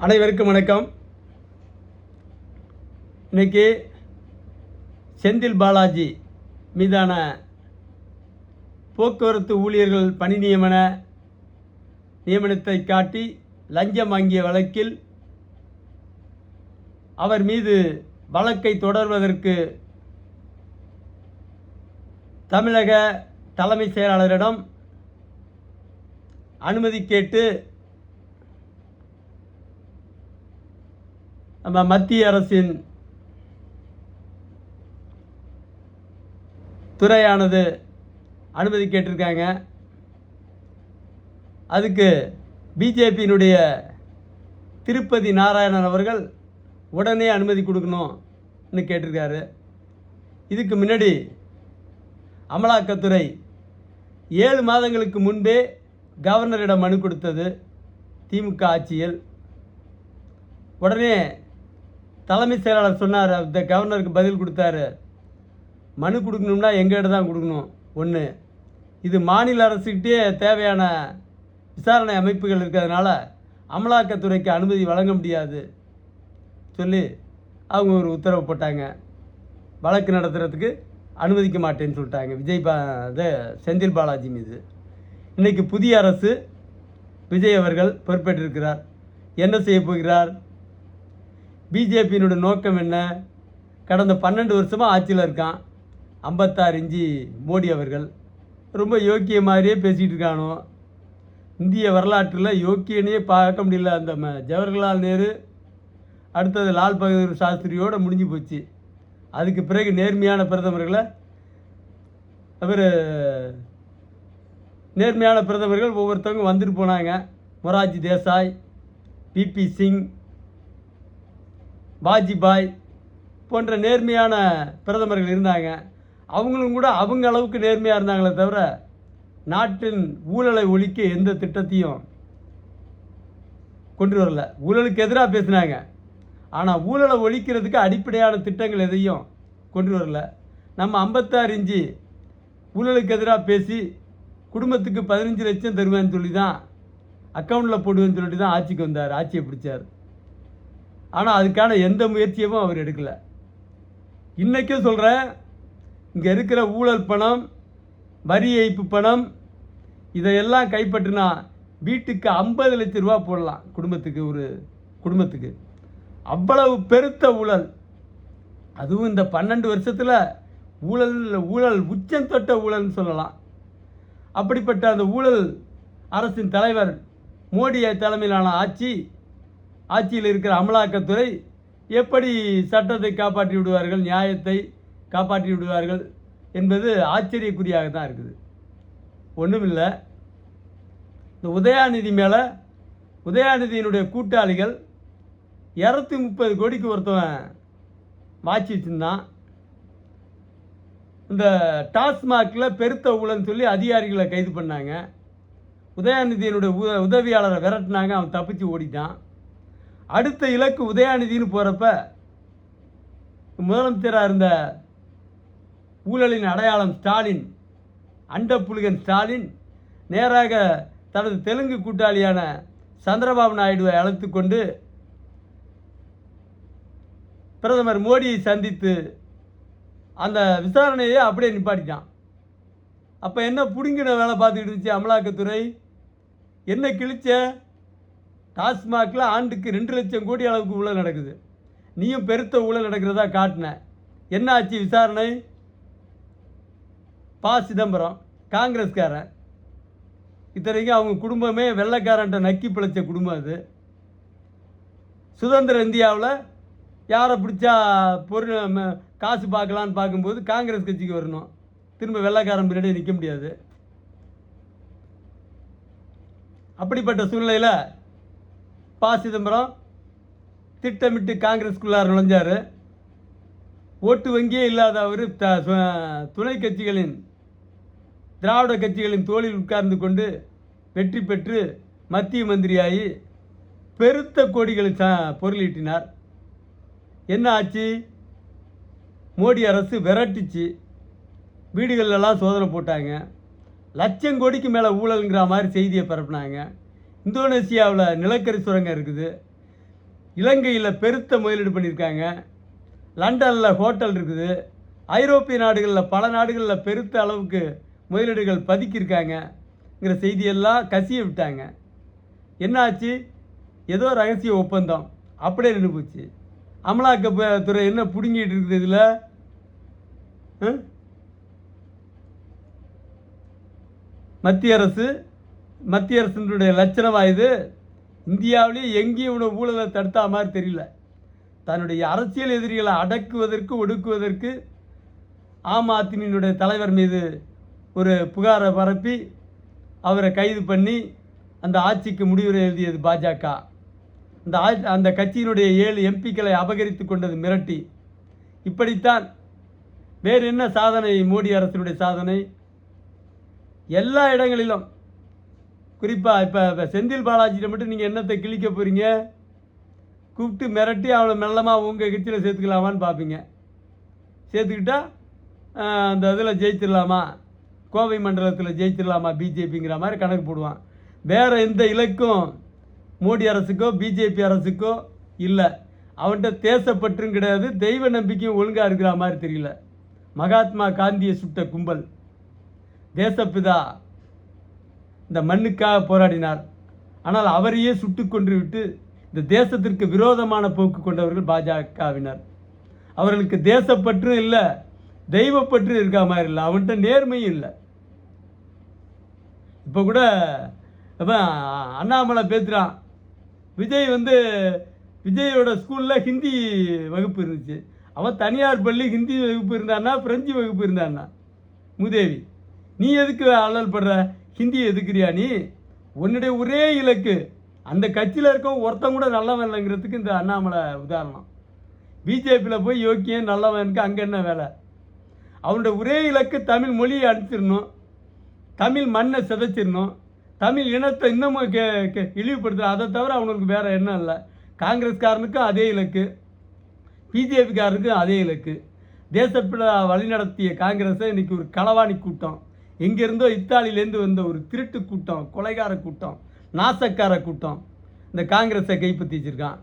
அனைவருக்கும் வணக்கம். இன்னைக்கு செந்தில் பாலாஜி மீதான போக்குவரத்து ஊழியர்கள் பணி நியமனத்தை காட்டி லஞ்சம் வாங்கிய வழக்கில் அவர் மீது வழக்கை தொடர்வதற்கு தமிழக தலைமை செயலாளரிடம் அனுமதி கேட்டு நம்ம மத்திய அரசின் துறையானது அனுமதி கேட்டிருக்காங்க. அதுக்கு பிஜேபியினுடைய திருப்பதி நாராயணன் அவர்கள் உடனே அனுமதி கொடுக்கணும்னு கேட்டிருக்காரு. இதுக்கு முன்னாடி அமலாக்கத்துறை 7 மாதங்களுக்கு முன்பே கவர்னரிடம் மனு கொடுத்தது திமுக ஆட்சியில். உடனே தலைமை செயலாளர் சொன்னார், அந்த கவர்னருக்கு பதில் கொடுத்தாரு, மனு கொடுக்கணும்னா எங்கள்கிட்ட தான் கொடுக்கணும். ஒன்று, இது மாநில அரசுக்கிட்டே தேவையான விசாரணை அமைப்புகள் இருக்கிறதுனால அமலாக்கத்துறைக்கு அனுமதி வழங்க முடியாது சொல்லி அவங்க ஒரு உத்தரவு போட்டாங்க. வழக்கு நடத்துகிறதுக்கு அனுமதிக்க மாட்டேன்னு சொல்லிட்டாங்க செந்தில் பாலாஜி மீது. இன்றைக்கி புதிய அரசு விஜய் அவர்கள் பொறுப்பேற்றிருக்கிறார். என்ன செய்ய போகிறார்? பிஜேபியினுடைய நோக்கம் என்ன? கடந்த 12 வருஷமாக ஆட்சியில் இருக்கான் 56 இன்ச்சு மோடி அவர்கள். ரொம்ப யோக்கிய மாதிரியே பேசிகிட்டு இருக்கானோ. இந்திய வரலாற்றில் யோக்கியனையே பார்க்க முடியல. அந்த ஜவஹர்லால் நேரு, அடுத்தது லால் பகதூர் சாஸ்திரியோடு முடிஞ்சு போச்சு. அதுக்கு பிறகு நேர்மையான பிரதமர்கள் ஒவ்வொருத்தவங்க வந்துட்டு போனாங்க. மொரார்ஜி தேசாய், பிபி சிங், வாஜ்பாய் போன்ற நேர்மையான பிரதமர்கள் இருந்தாங்க. அவங்களும் கூட அவங்க அளவுக்கு நேர்மையாக இருந்தாங்களே தவிர நாட்டின் ஊழலை ஒழிக்க எந்த திட்டத்தையும் கொண்டு வரல. ஊழலுக்கு எதிராக பேசினாங்க, ஆனால் ஊழலை ஒழிக்கிறதுக்கு அடிப்படையான திட்டங்கள் எதையும் கொண்டு வரல. நம்ம 56 இன்ச்சு ஊழலுக்கு எதிராக பேசி குடும்பத்துக்கு 15 லட்சம் தருவேன்னு சொல்லி தான், அக்கௌண்ட்டில் போடுவேன்னு சொல்லிட்டு தான் ஆட்சிக்கு வந்தார், ஆட்சியை பிடிச்சார். ஆனால் அதுக்கான எந்த முயற்சியும் அவர் எடுக்கலை. இன்றைக்கும் சொல்கிறேன், இங்கே இருக்கிற ஊழல் பணம், வரி ஏய்ப்பு பணம், இதையெல்லாம் கைப்பற்றினா வீட்டுக்கு 50 லட்சம் ரூபா போடலாம். ஒரு குடும்பத்துக்கு அவ்வளவு பெருத்த ஊழல். அதுவும் இந்த 12 வருஷத்தில் ஊழல் உச்சம் தொட்ட ஊழல்னு சொல்லலாம். அப்படிப்பட்ட அந்த ஊழல் அரசின் தலைவர் மோடி தலைமையிலான ஆட்சியில் இருக்கிற அமலாக்கத்துறை எப்படி சட்டத்தை காப்பாற்றி விடுவார்கள், நியாயத்தை காப்பாற்றி விடுவார்கள் என்பது ஆச்சரியக்குறியாக தான் இருக்குது. ஒன்றுமில்லை, இந்த உதயாநிதியினுடைய கூட்டாளிகள் 230 கோடிக்கு ஒருத்தவன் வாட்சி வச்சுருந்தான். இந்த டாஸ்மாகில் பெருத்த ஊழல்னு சொல்லி அதிகாரிகளை கைது பண்ணாங்க. உதயாநிதியினுடைய உதவியாளரை விரட்டினாங்க, அவன் தப்பிச்சு ஓடிட்டான். அடுத்த இலக்கு உதயாநிதினு போகிறப்ப முதலமைச்சராக இருந்த ஊழலின் அடையாளம் ஸ்டாலின், அண்டப்புலிகன் ஸ்டாலின் நேராக தனது தெலுங்கு கூட்டாளியான சந்திரபாபு நாயுடுவை அழைத்து கொண்டு பிரதமர் மோடியை சந்தித்து அந்த விசாரணையை அப்படியே நிப்பாட்டிட்டான். அப்போ என்ன புடுங்கின வேலை பார்த்துக்கிட்டு இருந்துச்சு அமலாக்கத்துறை? என்ன கிழிச்ச? டாஸ்மாகில் ஆண்டுக்கு 2 லட்சம் கோடி அளவுக்கு ஊழல் நடக்குது. நீயும் பெருத்த ஊழல் நடக்கிறதா காட்டின. என்ன ஆச்சு விசாரணை? சிதம்பரம் காங்கிரஸ்காரன். இத்தனைக்கும் அவங்க குடும்பமே வெள்ளைக்காரன்ட்ட நக்கி பிழைச்ச குடும்பம் அது. சுதந்திர இந்தியாவில் யாரை பிடிச்சா காசு பார்க்கலான்னு பார்க்கும்போது காங்கிரஸ் கட்சிக்கு வரணும். திரும்ப வெள்ளைக்காரன் பின்னாடி நிற்க முடியாது. அப்படிப்பட்ட சூழ்நிலையில் சிதம்பரம் திட்டமிட்டு காங்கிரஸ்குள்ளார் நுழைஞ்சார். ஓட்டு வங்கியே இல்லாத அவர் துணை கட்சிகளின், திராவிட கட்சிகளின் தோளில் உட்கார்ந்து கொண்டு வெற்றி பெற்று மத்திய மந்திரியாகி பெருத்த கோடிகளை பொருளீட்டினார். என்ன ஆச்சு? மோடி அரசு விரட்டிச்சு. வீடுகளெல்லாம் சோதனை போட்டாங்க. லட்சம் கோடிக்கு மேலே ஊழலுங்கிற மாதிரி செய்தியை பரப்புனாங்க. இந்தோனேசியாவில் நிலக்கரி சுரங்கம் இருக்குது. இலங்கையில் பெருத்த முதலீடு பண்ணியிருக்காங்க. லண்டனில் ஹோட்டல் இருக்குது. ஐரோப்பிய நாடுகளில் பல நாடுகளில் பெருத்த அளவுக்கு முதலீடுகள் பதுக்கியிருக்காங்கங்கிற செய்தியெல்லாம் கசிய விட்டாங்க. என்னாச்சு? ஏதோ ரகசிய ஒப்பந்தம் அப்படியே நின்று போச்சு. அமலாக்கத்துறை என்ன பிடுங்கிட்டு இருக்குது இதில்? மத்திய அரசினுடைய லட்சணமா இது? இந்தியாவிலேயே எங்கேயும் இவ்வளோ ஊழலை தடுத்தா மாதிரி தெரியல. தன்னுடைய அரசியல் எதிரிகளை அடக்குவதற்கு ஒடுக்குவதற்கு ஆம் ஆத்மியினுடைய தலைவர் மீது ஒரு புகாரை பரப்பி அவரை கைது பண்ணி அந்த ஆட்சிக்கு முடிவுரை எழுதியது பாஜக. அந்த கட்சியினுடைய 7 எம்பிக்களை அபகரித்து கொண்டது மிரட்டி. இப்படித்தான். வேறு என்ன சாதனை மோடி அரசினுடைய சாதனை? எல்லா இடங்களிலும், குறிப்பாக இப்போ செந்தில் பாலாஜியை மட்டும் நீங்கள் என்னத்தை கிழிக்க போகிறீங்க? கூப்பிட்டு மிரட்டி அவளை மெல்லமாக உங்கள் கட்சியில் சேர்த்துக்கலாமான்னு பார்ப்பீங்க. சேர்த்துக்கிட்டா அந்த இதில் ஜெயிச்சிடலாமா, கோவை மண்டலத்தில் ஜெயிச்சிடலாமா பிஜேபிங்கிற மாதிரி கணக்கு போடுவான். வேறு எந்த இலக்கும் மோடி அரசுக்கோ பிஜேபி அரசுக்கோ இல்லை. அவன்கிட்ட தேசப்பற்றும் கிடையாது, தெய்வ நம்பிக்கையும் ஒழுங்காக இருக்கிற மாதிரி தெரியல. மகாத்மா காந்தியை சுட்ட கும்பல், தேசப்பிதா இந்த மண்ணுக்காக போராடினார். ஆனால் அவரையே சுட்டு கொன்று விட்டு இந்த தேசத்திற்கு விரோதமான போக்கு கொண்டவர்கள் பாஜகவினர். அவர்களுக்கு தேசப்பற்றும் இல்லை, தெய்வப்பற்று இருக்கா மாதிரி இல்லை, அவன்கிட்ட நேர்மையும் இல்லை. இப்போ கூட அண்ணாமலை பேசுகிறான், விஜயோட ஸ்கூலில் ஹிந்தி வகுப்பு இருந்துச்சு. அவன் தனியார் பள்ளி ஹிந்தி வகுப்பு இருந்தான்னா பிரெஞ்சு வகுப்பு இருந்தான்னா. மூதேவி, நீ எதுக்கு அல்லல் படுற? ஹிந்தி எதுக்குறியா நீ? உன்னுடைய ஒரே இலக்கு அந்த கட்சியில் இருக்க ஒருத்தன் கூட நல்லவன் இல்லைங்கிறதுக்கு இந்த அண்ணாமலை உதாரணம். பிஜேபியில் போய் யோக்கியம் நல்லவனுக்கு அங்கே என்ன வேலை? அவனுடைய ஒரே இலக்கு தமிழ் மொழியை அடிச்சிடணும், தமிழ் மண்ணை சிதைச்சிடணும், தமிழ் இனத்தை இன்னமும் இழிவுபடுத்துகிற. அதை தவிர அவனுக்கு வேறு எண்ணம் இல்லை. காங்கிரஸ்காரனுக்கும் அதே இலக்கு, பிஜேபிக்காரனுக்கும் அதே இலக்கு. தேசப்பிதா வழிநடத்திய காங்கிரஸை இன்றைக்கி ஒரு களவாணி கூட்டம், எங்கேருந்தோ இத்தாலியிலேருந்து வந்த ஒரு திருட்டு கூட்டம், கொலைகார கூட்டம், நாசக்கார கூட்டம் இந்த காங்கிரஸை கைப்பற்றி வச்சுருக்கான்.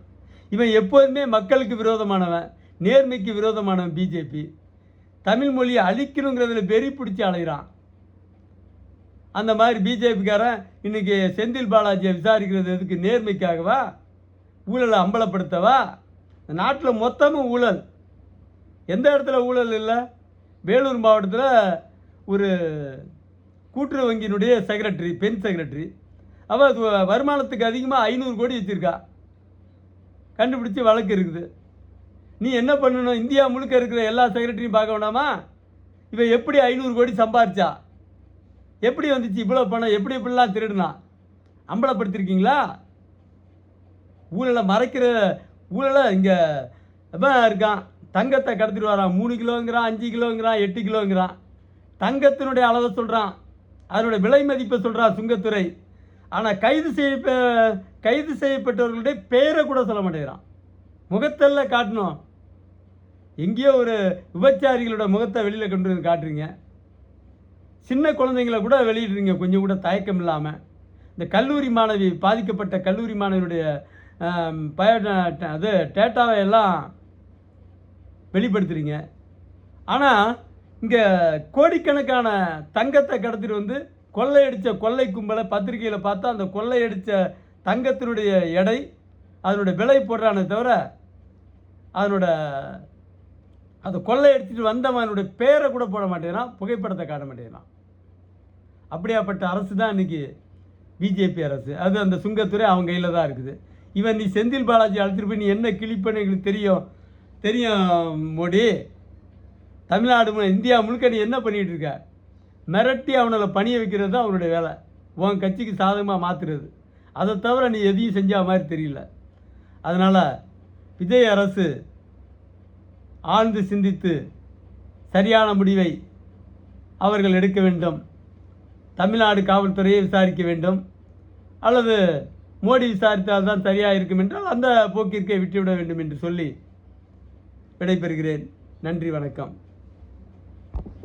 இவன் எப்போதுமே மக்களுக்கு விரோதமானவன், நேர்மைக்கு விரோதமானவன் பிஜேபி. தமிழ் மொழியை அழிக்கணுங்கிறதுல வெறி பிடிச்சி அலைகிறான். அந்த மாதிரி பிஜேபிக்காரன் இன்றைக்கி செந்தில் பாலாஜியை விசாரிக்கிறது எதுக்கு? நேர்மைக்காகவா? ஊழலை அம்பலப்படுத்தவா? இந்த நாட்டில் மொத்தமும் ஊழல். எந்த இடத்துல ஊழல் இல்லை? வேலூர் மாவட்டத்தில் ஒரு கூட்டுறவு வங்கியினுடைய செக்ரட்டரி, பெண் செக்ரட்டரி, அவள் வருமானத்துக்கு அதிகமாக 500 கோடி வச்சுருக்கா. கண்டுபிடிச்சி வழக்கு இருக்குது. நீ என்ன பண்ணணும்? இந்தியா முழுக்க இருக்கிற எல்லா செக்ரட்டரியும் பார்க்க வேண்டாமா? இவன் எப்படி 500 கோடி சம்பாரிச்சா? எப்படி வந்துச்சு இவ்வளோ பணம்? எப்படிலாம் திருடுனா? அம்பலப்படுத்திருக்கீங்களா? ஊழலை மறைக்கிற ஊழலை இங்கே இருக்கான். தங்கத்தை கடத்திட்டு வரான். 3 கிலோங்கிறான், 5 கிலோங்கிறான், 8 கிலோங்கிறான். தங்கத்தினுடைய அளவை சொல்கிறான், அதனுடைய விலை மதிப்பை சொல்கிறான் சுங்கத்துறை. ஆனால் கைது செய்யப்பட்டவர்களுடைய பேரை கூட சொல்ல மாட்டேங்கிறான். முகத்தெல்லாம் காட்டணும். எங்கேயோ ஒரு விபச்சாரிகளோட முகத்தை வெளியில் கொண்டு வந்து காட்டுறீங்க. சின்ன குழந்தைங்களை கூட வெளியிடுறீங்க கொஞ்சம் கூட தயக்கம் இல்லாமல். இந்த கல்லூரி மாணவி, பாதிக்கப்பட்ட கல்லூரி மாணவியுடைய டேட்டாவை எல்லாம் வெளிப்படுத்துகிறீங்க. ஆனால் இங்கே கோடிக்கணக்கான தங்கத்தை கடத்திட்டு வந்து கொள்ளையடித்த கொள்ளை கும்பலை பத்திரிகையில் பார்த்தா அந்த கொள்ளையடித்த தங்கத்தினுடைய எடை, அதனுடைய விலை போடுறானே தவிர அதை கொள்ளையடிச்சிட்டு வந்தவனுடைய பேரை கூட போட மாட்டேங்கிறான், புகைப்படத்தை காட்ட மாட்டேங்கிறான். அப்படியாப்பட்ட அரசு தான் இன்றைக்கி பிஜேபி அரசு. அது அந்த சுங்கத்துறை அவங்க கையில் தான் இருக்குது. இவன் நீ செந்தில் பாலாஜி அழைச்சிட்டு போய் நீ என்ன கிழிப்பன்னு எங்களுக்கு தெரியும் மோடி. தமிழ்நாடு இந்தியா முழுக்க நீ என்ன பண்ணிகிட்டு இருக்க? மிரட்டி அவனை பணிய வைக்கிறது தான் அவனுடைய வேலை, உன் கட்சிக்கு சாதகமாக மாற்றுறது. அதை தவிர நீ எதையும் செஞ்ச மாதிரி தெரியல. அதனால் விஜய் அரசு ஆழ்ந்து சிந்தித்து சரியான முடிவை அவர்கள் எடுக்க வேண்டும். தமிழ்நாடு காவல்துறையை விசாரிக்க வேண்டும், அல்லது மோடி விசாரித்தால் தான் சரியாக இருக்கும் என்றால் அந்த போக்கிற்கே விட்டுவிட வேண்டும் என்று சொல்லி விடைபெறுகிறேன். நன்றி, வணக்கம்.